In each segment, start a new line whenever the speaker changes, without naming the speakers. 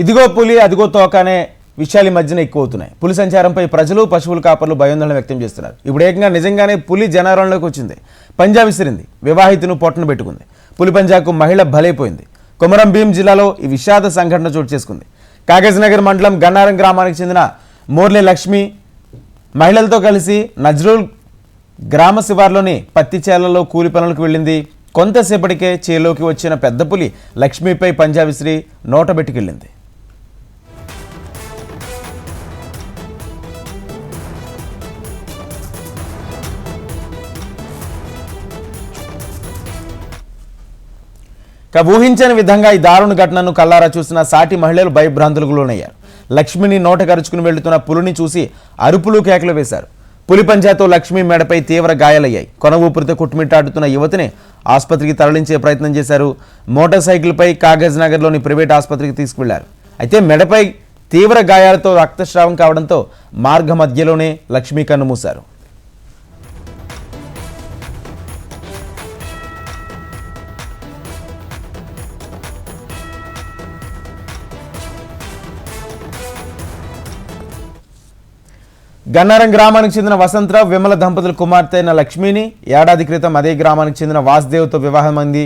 ఇదిగో పులి అదిగో తోక అనే విషయాల మధ్యన ఎక్కువ అవుతున్నాయి. పులి సంచారంపై ప్రజలు పశువుల కాపర్లు భయాందోళన వ్యక్తం చేస్తున్నారు. ఇప్పుడు ఏకంగా నిజంగానే పులి జనారంలోకి వచ్చింది. పంజా విసిరింది, వివాహితును పొట్టను పెట్టుకుంది. పులి పంజాకు మహిళ బలైపోయింది. కొమరం భీం జిల్లాలో ఈ విషాద సంఘటన చోటు చేసుకుంది. కాగజ్ నగర్ మండలం గన్నారం గ్రామానికి చెందిన మోర్లే లక్ష్మి మహిళలతో కలిసి నజ్రూల్ గ్రామ శివార్లోని పత్తి చేలలో కూలి పనులకు వెళ్ళింది. కొంతసేపటికే చేలోకి వచ్చిన పెద్ద పులి లక్ష్మిపై పంజా విసిరి నోటబెట్టుకెళ్ళింది. ఊహించని విధంగా ఈ దారుణ ఘటనను కల్లారా చూసిన సాటి మహిళలు భయభ్రాంతులకు లోనయ్యారు. లక్ష్మిని నోట కరుచుకుని వెళ్తున్న పులిని చూసి అరుపులు కేకలు వేశారు. పులి పంజాతో లక్ష్మి మెడపై తీవ్ర గాయాలయ్యాయి. కొన ఊపిరితో కుట్టుమిట్టాడుతున్న యువతిని ఆసుపత్రికి తరలించే ప్రయత్నం చేశారు. మోటార్ సైకిల్పై కాగజ్ నగర్లోని ప్రైవేట్ ఆసుపత్రికి తీసుకువెళ్లారు. అయితే మెడపై తీవ్ర గాయాలతో రక్తస్రావం కావడంతో మార్గ మధ్యలోనే లక్ష్మి కన్నుమూశారు. గన్నారం గ్రామానికి చెందిన వసంతరావు విమల దంపతుల కుమార్తె అయిన లక్ష్మిని ఏడాది క్రితం అదే గ్రామానికి చెందిన వాసుదేవ్తో వివాహమైంది.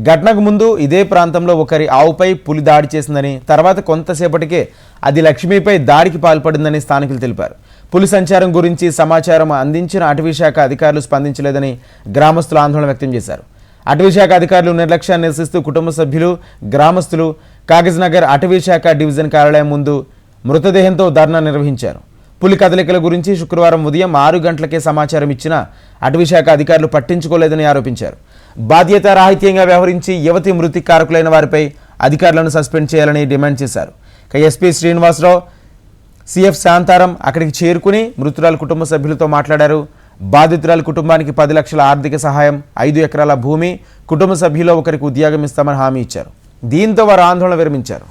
ఘటనకు ముందు ఇదే ప్రాంతంలో ఒకరి ఆవుపై పులి దాడి చేసిందని, తర్వాత కొంతసేపటికే అది లక్ష్మిపై దాడికి పాల్పడిందని స్థానికులు తెలిపారు. పులి సంచారం గురించి సమాచారం అందించిన అటవీశాఖ అధికారులు స్పందించలేదని గ్రామస్తులు ఆందోళన వ్యక్తం చేశారు. అటవీశాఖ అధికారులు నిర్లక్ష్యాన్ని నిరసిస్తూ కుటుంబ సభ్యులు, గ్రామస్తులు కాగజ్ నగర్ అటవీశాఖ డివిజన్ కార్యాలయం ముందు మృతదేహంతో ధర్నా నిర్వహించారు. పులి కదలికల గురించి శుక్రవారం ఉదయం 6 గంటలకే సమాచారం ఇచ్చినా అటవీశాఖ అధికారులు పట్టించుకోలేదని ఆరోపించారు. బాధ్యతారాహిత్యంగా వ్యవహరించి యువతి మృతి కారకులైన వారిపై అధికారులను సస్పెండ్ చేయాలని డిమాండ్ చేశారు. ఎస్పీ శ్రీనివాసరావు, సిఎఫ్ శాంతారం అక్కడికి చేరుకుని మృతురాల కుటుంబ సభ్యులతో మాట్లాడారు. బాధితురాల కుటుంబానికి 10 లక్షల ఆర్థిక సహాయం, 5 ఎకరాల భూమి, కుటుంబ సభ్యుల్లో ఒకరికి ఉద్యోగం ఇస్తామని హామీ ఇచ్చారు. దీంతో వారు ఆందోళన విరమించారు.